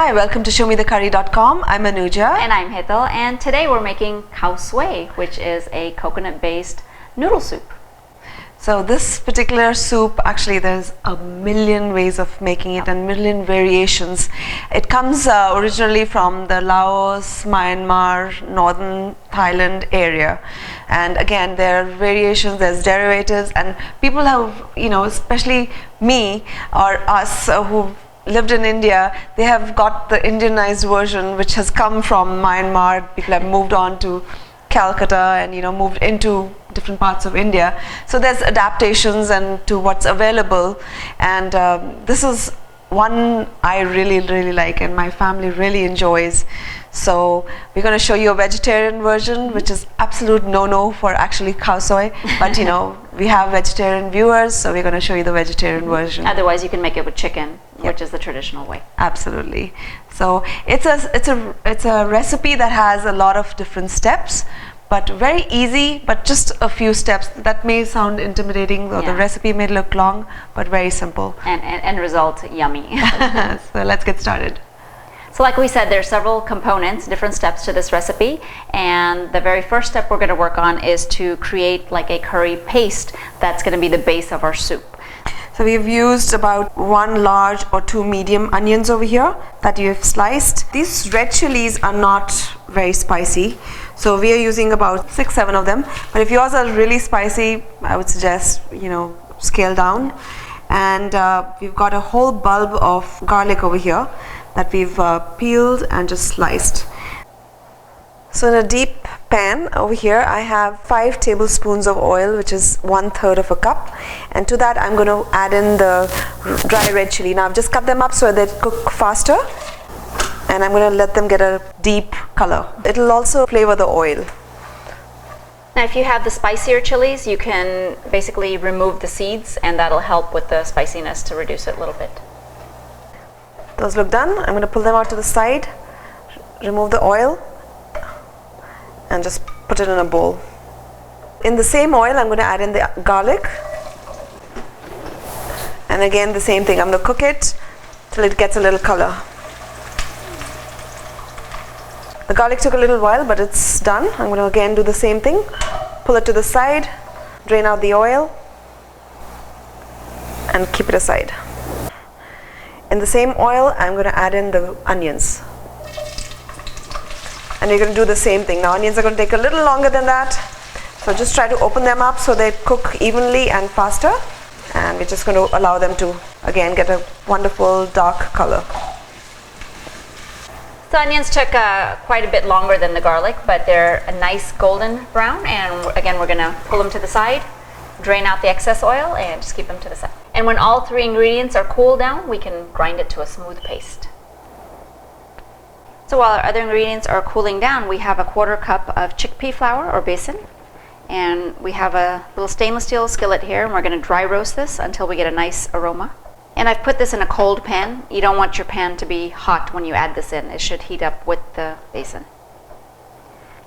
Hi, welcome to ShowMeTheCurry.com. I'm Anuja. And I'm Hital, and today we're making Khao Soi, which is a coconut-based noodle soup. So this particular soup, actually there's a million ways of making it and million variations. It comes originally from the Laos, Myanmar, northern Thailand area. And again, there are variations, there's derivatives, and people have, especially me or us who lived in India, they have got the Indianized version which has come from Myanmar. People have moved on to Calcutta and moved into different parts of India. So there's adaptations and to what's available, and this is one I really like and my family really enjoys. So we're going to show you a vegetarian version, which is absolute no-no for actually Khao Soi, but we have vegetarian viewers, so we're going to show you the vegetarian version. Otherwise you can make it with chicken, Yep. which is the traditional way. Absolutely. So it's a recipe that has a lot of different steps, but very easy, but just a few steps. That may sound intimidating, or the recipe may look long, but very simple. And result, yummy. So let's get started. So like we said, there's several components, different steps to this recipe, and the very first step we're going to work on is to create like a curry paste that's going to be the base of our soup. So we've used about 1 large or 2 medium onions over here that you've sliced. These red chilies are not very spicy, so we are using about 6-7 of them. But if yours are really spicy, I would suggest scale down. And we've got a whole bulb of garlic over here that we've peeled and just sliced. So in a deep pan over here, I have 5 tablespoons of oil, which is 1/3 of a cup, and to that I'm going to add in the dry red chili. Now I've just cut them up so they cook faster, and I'm going to let them get a deep color. It'll also flavor the oil. Now if you have the spicier chilies, you can basically remove the seeds, and that'll help with the spiciness to reduce it a little bit. Those look done. I'm going to pull them out to the side, remove the oil, and just put it in a bowl. In the same oil, I'm going to add in the garlic, and again the same thing. I'm going to cook it till it gets a little color. The garlic took a little while, but it's done. I'm going to again do the same thing. Pull it to the side, drain out the oil, and keep it aside. In the same oil, I'm going to add in the onions. And you're going to do the same thing. Now onions are going to take a little longer than that, so just try to open them up so they cook evenly and faster. And we're just going to allow them to again get a wonderful dark color. So onions took quite a bit longer than the garlic, but they're a nice golden brown, and again we're going to pull them to the side, drain out the excess oil, and just keep them to the side. And when all 3 ingredients are cooled down, we can grind it to a smooth paste. So while our other ingredients are cooling down, we have a 1/4 cup of chickpea flour or besan, and we have a little stainless steel skillet here, and we're going to dry roast this until we get a nice aroma. And I've put this in a cold pan. You don't want your pan to be hot when you add this in. It should heat up with the besan.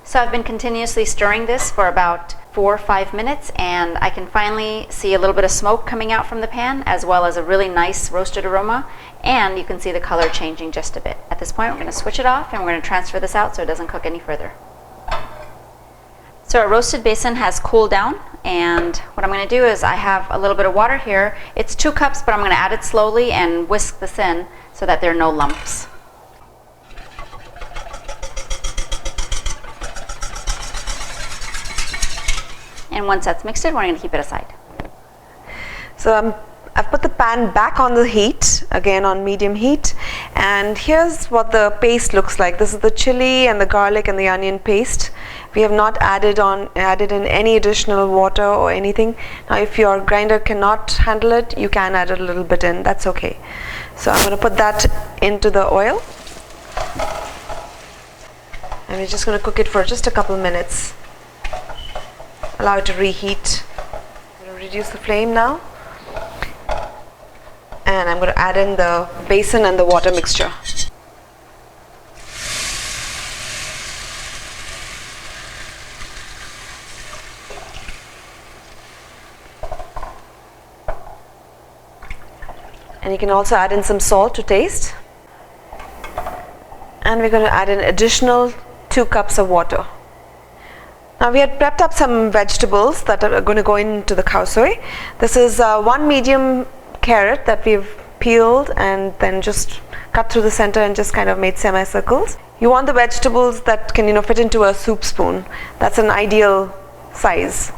So I've been continuously stirring this for about 4 or 5 minutes, and I can finally see a little bit of smoke coming out from the pan, as well as a really nice roasted aroma, and you can see the color changing just a bit. At this point, we're going to switch it off, and we're going to transfer this out so it doesn't cook any further. So our roasted besan has cooled down, and what I'm going to do is I have a little bit of water here. It's 2 cups, but I'm going to add it slowly and whisk this in so that there are no lumps. And once that's mixed in, we're going to keep it aside. So I've put the pan back on the heat, again on medium heat, and here's what the paste looks like. This is the chili and the garlic and the onion paste. We have not added in any additional water or anything. Now if your grinder cannot handle it, you can add a little bit in, that's okay. So I'm going to put that into the oil, and we're just going to cook it for just a couple minutes. Allow it to reheat. I'm going to reduce the flame now, and I'm going to add in the besan and the water mixture. And you can also add in some salt to taste. And we're going to add an additional 2 cups of water. Now we had prepped up some vegetables that are going to go into the khao soi. This is 1 medium carrot that we've peeled and then just cut through the center and just kind of made semicircles. You want the vegetables that can fit into a soup spoon. That's an ideal size.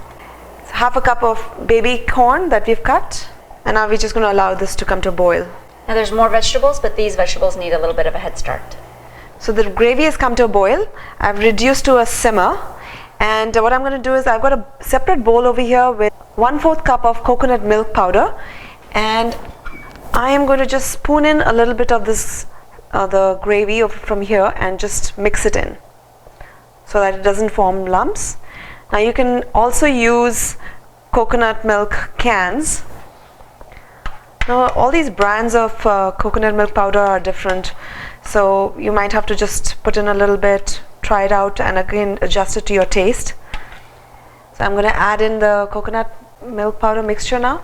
So half a cup of baby corn that we've cut, and now we're just going to allow this to come to a boil. Now there's more vegetables, but these vegetables need a little bit of a head start. So the gravy has come to a boil. I've reduced to a simmer. And what I'm going to do is I've got a separate bowl over here with 1/4 cup of coconut milk powder, and I am going to just spoon in a little bit of this the gravy from here and just mix it in so that it doesn't form lumps. Now you can also use coconut milk cans. Now all these brands of coconut milk powder are different, so you might have to just put in a little bit, try it out, and again adjust it to your taste. So I'm going to add in the coconut milk powder mixture now.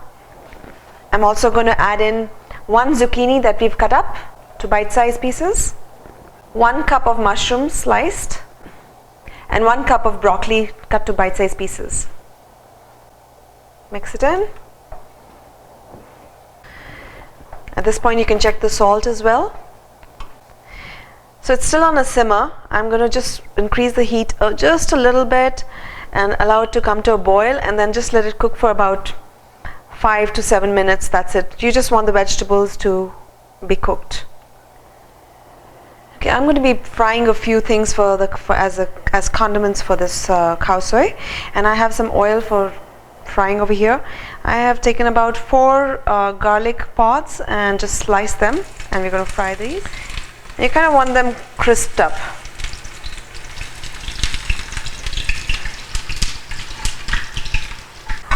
I'm also going to add in 1 zucchini that we've cut up to bite-sized pieces, 1 cup of mushrooms sliced, and 1 cup of broccoli cut to bite-sized pieces. Mix it in. At this point you can check the salt as well. So it's still on a simmer. I'm going to just increase the heat just a little bit and allow it to come to a boil, and then just let it cook for about 5 to 7 minutes. That's it. You just want the vegetables to be cooked. Okay, I'm going to be frying a few things as condiments for this khao soi, and I have some oil for frying over here. I have taken about 4 garlic pods and just sliced them, and we're going to fry these. You kind of want them crisped up.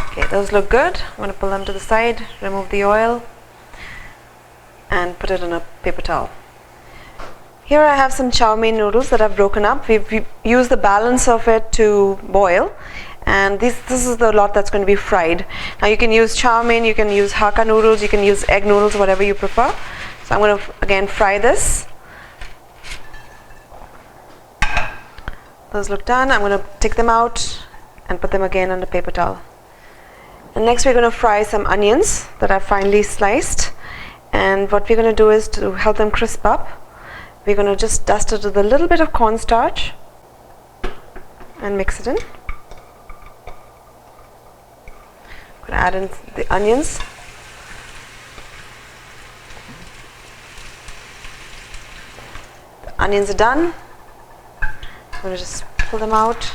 Okay, those look good. I'm going to pull them to the side, remove the oil, and put it in a paper towel. Here I have some chow mein noodles that I've broken up. We've used the balance of it to boil, and this is the lot that's going to be fried. Now you can use chow mein, you can use hakka noodles, you can use egg noodles, whatever you prefer. So I'm going to again fry this. Those look done. I'm going to take them out and put them again on the paper towel. And next we're going to fry some onions that I've finely sliced. And what we're going to do is, to help them crisp up, we're going to just dust it with a little bit of cornstarch and mix it in. I'm going to add in the onions. The onions are done. I'm going to just pull them out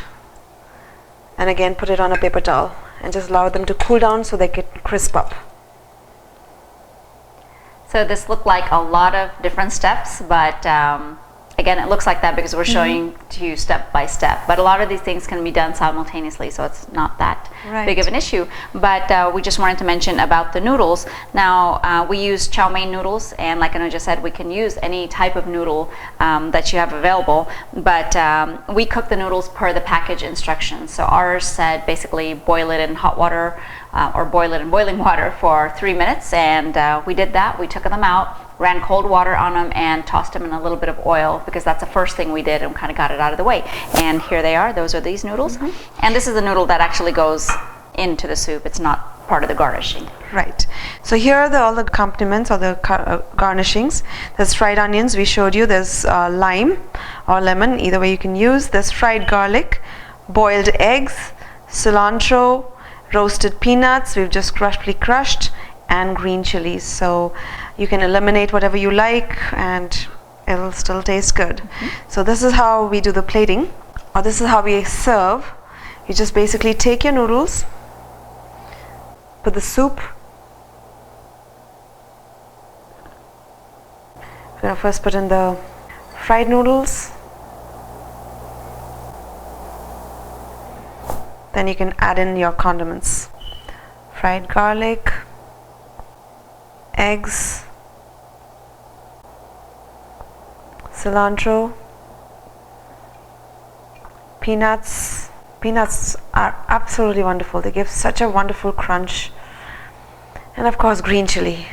and again put it on a paper towel and just allow them to cool down so they can crisp up. So this looked like a lot of different steps, but again, it looks like that because we're showing to you step by step. But a lot of these things can be done simultaneously, so it's not that big of an issue. But we just wanted to mention about the noodles. Now, we use chow mein noodles, and like Anu just said, we can use any type of noodle that you have available. But we cook the noodles per the package instructions. So ours said basically boil it in hot water or boil it in boiling water for 3 minutes, and we did that. We took them out, ran cold water on them, and tossed them in a little bit of oil because that's the first thing we did and kind of got it out of the way. And here they are. Those are these noodles. And this is the noodle that actually goes into the soup. It's not part of the garnishing. Right. So here are all the accompaniments or the garnishings. There's fried onions, we showed you. There's lime or lemon, either way you can use. There's fried garlic, boiled eggs, cilantro, roasted peanuts, we've just roughly crushed, and green chilies. So you can eliminate whatever you like and it'll still taste good. So this is how we do the plating, or this is how we serve. You just basically take your noodles, put the soup. We're going to first put in the fried noodles. Then you can add in your condiments. Fried garlic, eggs, cilantro, peanuts. Peanuts are absolutely wonderful. They give such a wonderful crunch. And of course green chili.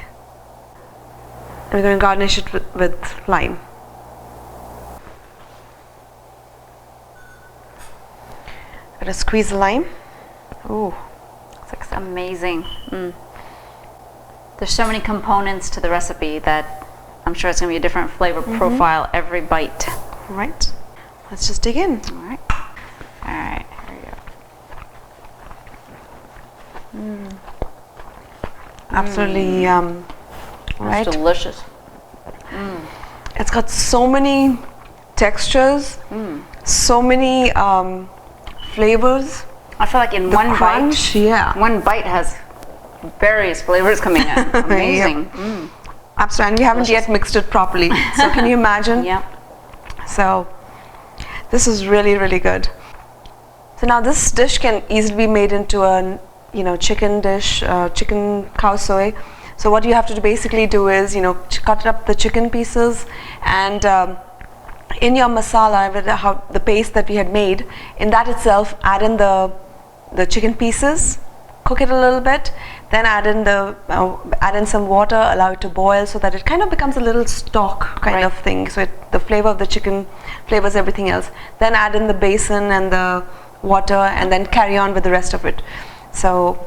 And we're going to garnish it with lime. Gotta squeeze the lime. Ooh. It looks amazing. There's so many components to the recipe that I'm sure it's going to be a different flavor profile every bite. All right. Let's just dig in. All right. All right. Here we go. Absolutely yum. Right? It's delicious. It's got so many textures, so many flavors. I feel like in The one crunch, bite, one bite has various flavors coming in. Amazing. Absolutely, and we haven't Delicious. yet mixed it properly. So can you imagine? Yep. So this is really, really good. So now this dish can easily be made into a chicken dish, chicken khao soi. So what you have to basically do is cut up the chicken pieces, and in your masala, with the paste that we had made, in that itself add in the chicken pieces, cook it a little bit, then add in some water, allow it to boil so that it kind of becomes a little stock kind of thing. So the flavor of the chicken flavors everything else. Then add in the basin and the water, and then carry on with the rest of it. So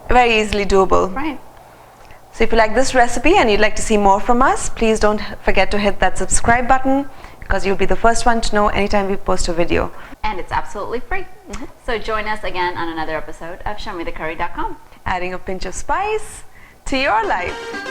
very easily doable. Right. So if you like this recipe and you'd like to see more from us, please don't forget to hit that subscribe button, because you'll be the first one to know anytime we post a video. And it's absolutely free. So join us again on another episode of ShowMeTheCurry.com. Adding a pinch of spice to your life.